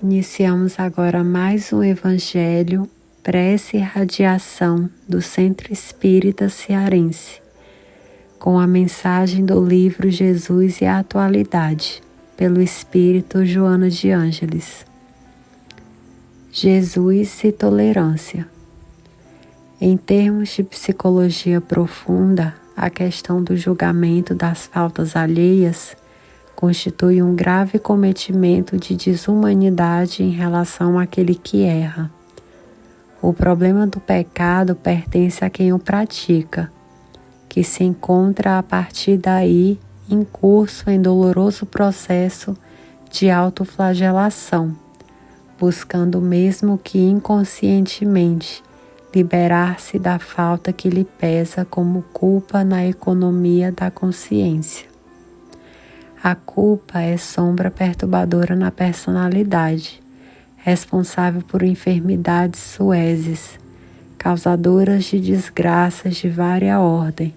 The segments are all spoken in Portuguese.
Iniciamos agora mais um Evangelho, prece e radiação do Centro Espírita Cearense, com a mensagem do livro Jesus e a Atualidade, pelo Espírito Joana de Ângeles. Jesus e tolerância. Em termos de psicologia profunda, a questão do julgamento das faltas alheias constitui um grave cometimento de desumanidade em relação àquele que erra. O problema do pecado pertence a quem o pratica, que se encontra a partir daí em curso em doloroso processo de autoflagelação, buscando mesmo que inconscientemente liberar-se da falta que lhe pesa como culpa na economia da consciência. A culpa é sombra perturbadora na personalidade, responsável por enfermidades suezes, causadoras de desgraças de vária ordem,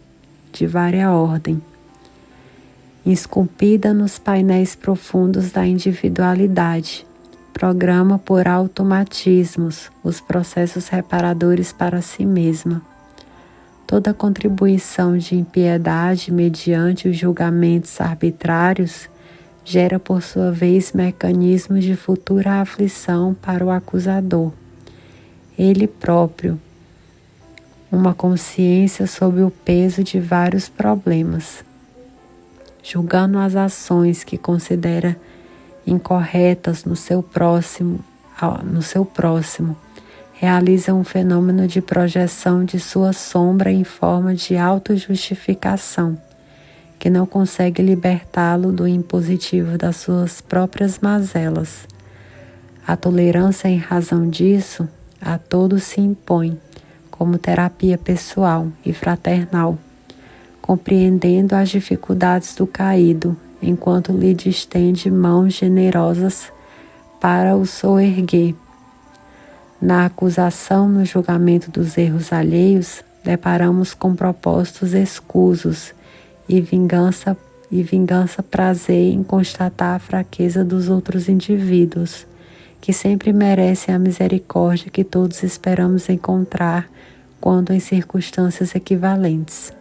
esculpida nos painéis profundos da individualidade, programa por automatismos os processos reparadores para si mesma. Toda contribuição de impiedade mediante os julgamentos arbitrários gera por sua vez mecanismos de futura aflição para o acusador. Ele próprio, uma consciência sob o peso de vários problemas, julgando as ações que considera incorretas no seu próximo, realiza um fenômeno de projeção de sua sombra em forma de autojustificação, que não consegue libertá-lo do impositivo das suas próprias mazelas. A tolerância em razão disso a todos se impõe, como terapia pessoal e fraternal, compreendendo as dificuldades do caído, enquanto lhe distende mãos generosas para o soerguer. Na acusação no julgamento dos erros alheios, deparamos com propósitos escusos e vingança prazer em constatar a fraqueza dos outros indivíduos, que sempre merecem a misericórdia que todos esperamos encontrar quando em circunstâncias equivalentes.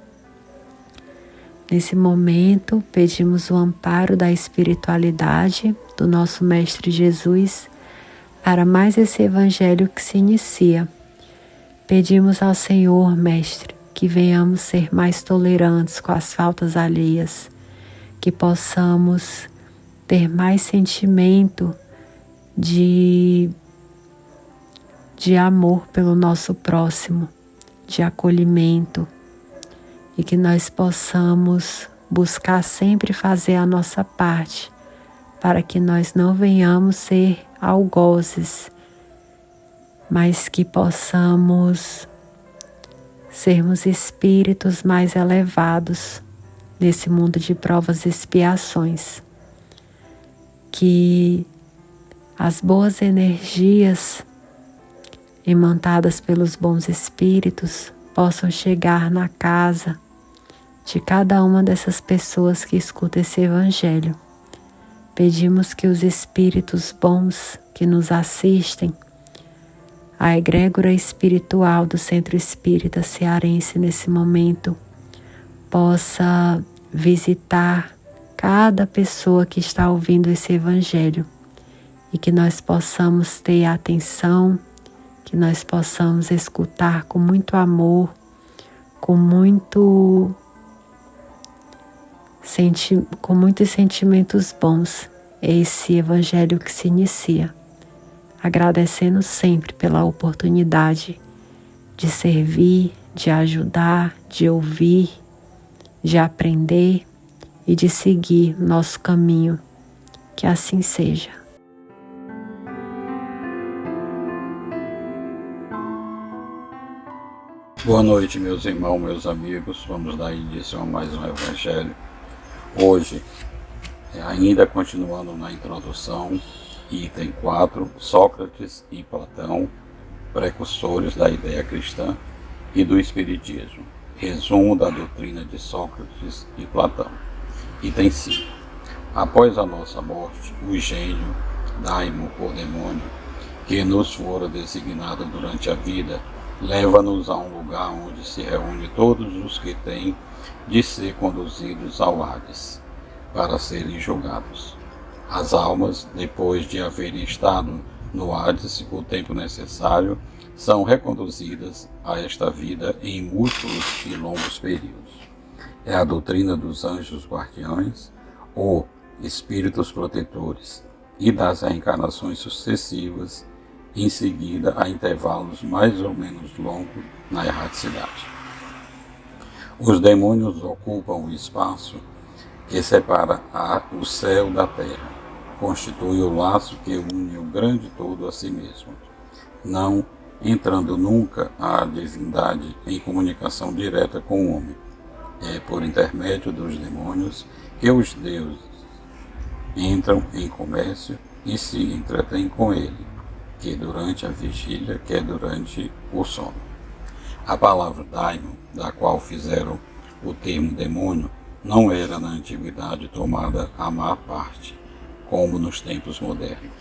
Nesse momento, pedimos o amparo da espiritualidade do nosso Mestre Jesus para mais esse Evangelho que se inicia. Pedimos ao Senhor, Mestre, que venhamos ser mais tolerantes com as faltas alheias, que possamos ter mais sentimento de amor pelo nosso próximo, de acolhimento, e que nós possamos buscar sempre fazer a nossa parte, para que nós não venhamos ser algozes, mas que possamos sermos espíritos mais elevados nesse mundo de provas e expiações. Que as boas energias imantadas pelos bons espíritos possam chegar na casa de cada uma dessas pessoas que escuta esse Evangelho. Pedimos que os espíritos bons que nos assistem, a egrégora espiritual do Centro Espírita Cearense nesse momento, possa visitar cada pessoa que está ouvindo esse Evangelho e que nós possamos ter atenção, que nós possamos escutar com muito amor, com muitos sentimentos bons esse Evangelho que se inicia, agradecendo sempre pela oportunidade de servir, de ajudar, de ouvir, de aprender e de seguir nosso caminho. Que assim seja. Boa noite, meus irmãos, meus amigos. Vamos dar início a mais um Evangelho. Hoje, ainda continuando na introdução, item 4, Sócrates e Platão, precursores da ideia cristã e do Espiritismo. Resumo da doutrina de Sócrates e Platão. Item 5. Após a nossa morte, o gênio, daimon ou demônio, que nos fora designado durante a vida, leva-nos a um lugar onde se reúne todos os que têm de ser conduzidos ao Hades, para serem julgados. As almas, depois de haverem estado no Hades o tempo necessário, são reconduzidas a esta vida em múltiplos e longos períodos. É a doutrina dos anjos guardiães, ou espíritos protetores, e das reencarnações sucessivas, em seguida a intervalos mais ou menos longos na erraticidade. Os demônios ocupam o espaço que separa o céu da terra, constitui o laço que une o grande todo a si mesmo, não entrando nunca a divindade em comunicação direta com o homem. É por intermédio dos demônios que os deuses entram em comércio e se entretêm com ele, quer durante a vigília, quer durante o sono. A palavra daimon, da qual fizeram o termo demônio, não era na antiguidade tomada à má parte, como nos tempos modernos.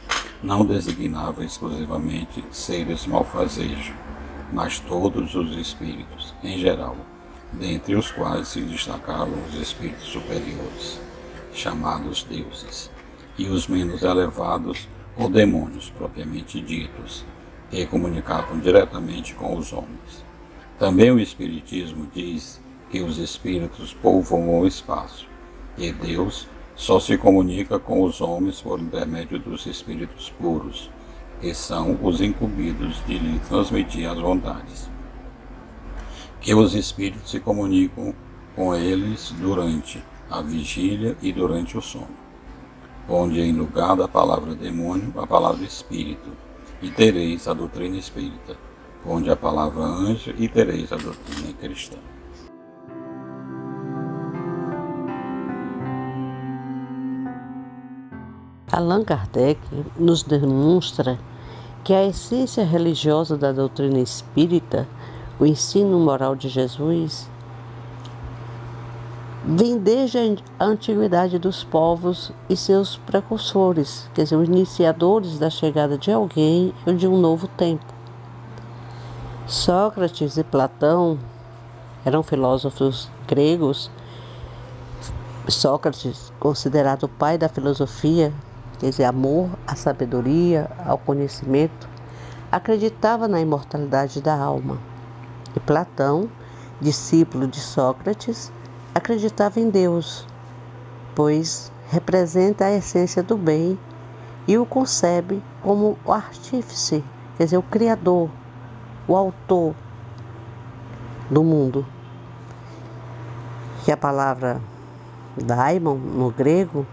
Não designava exclusivamente seres malfazejos, mas todos os espíritos, em geral, dentre os quais se destacavam os espíritos superiores, chamados deuses, e os menos elevados, ou demônios propriamente ditos, que comunicavam diretamente com os homens. Também o Espiritismo diz que os espíritos povoam o espaço, e Deus só se comunica com os homens por intermédio dos espíritos puros, que são os incumbidos de lhe transmitir as vontades. Que os espíritos se comunicam com eles durante a vigília e durante o sono, onde em lugar da palavra demônio, a palavra espírito, e tereis a doutrina espírita, onde a palavra anjo, e tereis a doutrina cristã. Allan Kardec nos demonstra que a essência religiosa da doutrina espírita, o ensino moral de Jesus, vem desde a antiguidade dos povos e seus precursores, quer dizer, os iniciadores da chegada de alguém ou de um novo tempo. Sócrates e Platão eram filósofos gregos. Sócrates, considerado o pai da filosofia, quer dizer, amor à sabedoria, ao conhecimento, acreditava na imortalidade da alma. E Platão, discípulo de Sócrates, acreditava em Deus, pois representa a essência do bem e o concebe como o artífice, quer dizer, o criador, o autor do mundo. Que a palavra daimon, no grego,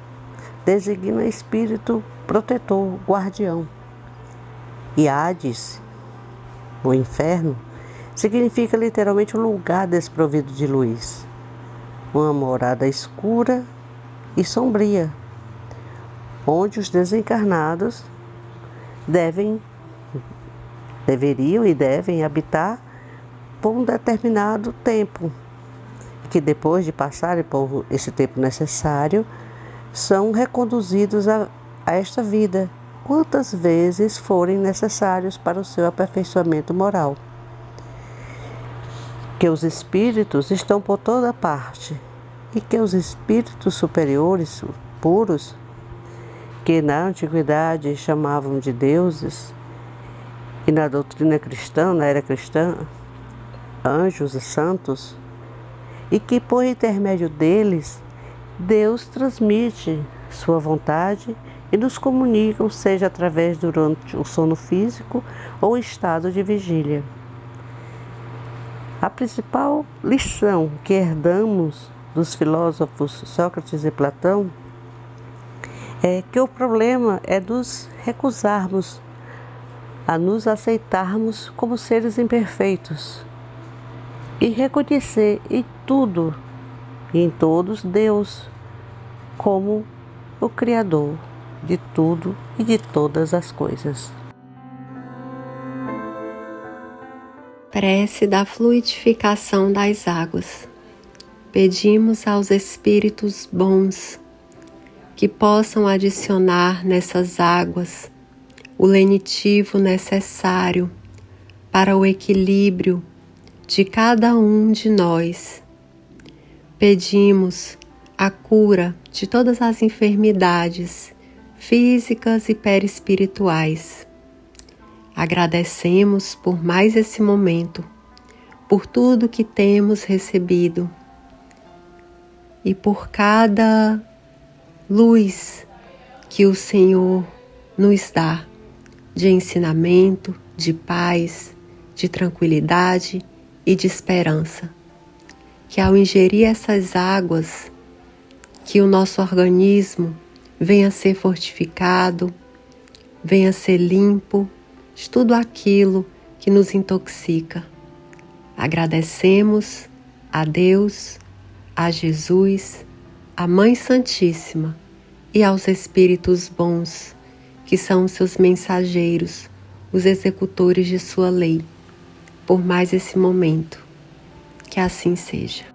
designa espírito protetor, guardião. E Hades, o inferno, significa literalmente um lugar desprovido de luz, uma morada escura e sombria, onde os desencarnados deveriam e devem habitar por um determinado tempo, que depois de passarem por esse tempo necessário, são reconduzidos a esta vida, quantas vezes forem necessários para o seu aperfeiçoamento moral. Que os espíritos estão por toda parte e que os espíritos superiores, puros, que na antiguidade chamavam de deuses, e na doutrina cristã, na era cristã, anjos e santos, e que por intermédio deles, Deus transmite sua vontade e nos comunicam, seja através durante o sono físico ou estado de vigília. A principal lição que herdamos dos filósofos Sócrates e Platão é que o problema é nos recusarmos a nos aceitarmos como seres imperfeitos e reconhecer em tudo e em todos Deus como o Criador de tudo e de todas as coisas. Prece da fluidificação das águas. Pedimos aos espíritos bons que possam adicionar nessas águas o lenitivo necessário para o equilíbrio de cada um de nós. Pedimos a cura de todas as enfermidades físicas e perispirituais. Agradecemos por mais esse momento, por tudo que temos recebido e por cada luz que o Senhor nos dá de ensinamento, de paz, de tranquilidade e de esperança. Que ao ingerir essas águas, que o nosso organismo venha a ser fortificado, venha a ser limpo de tudo aquilo que nos intoxica. Agradecemos a Deus, a Jesus, a Mãe Santíssima e aos Espíritos bons, que são os seus mensageiros, os executores de sua lei, por mais esse momento. Que assim seja.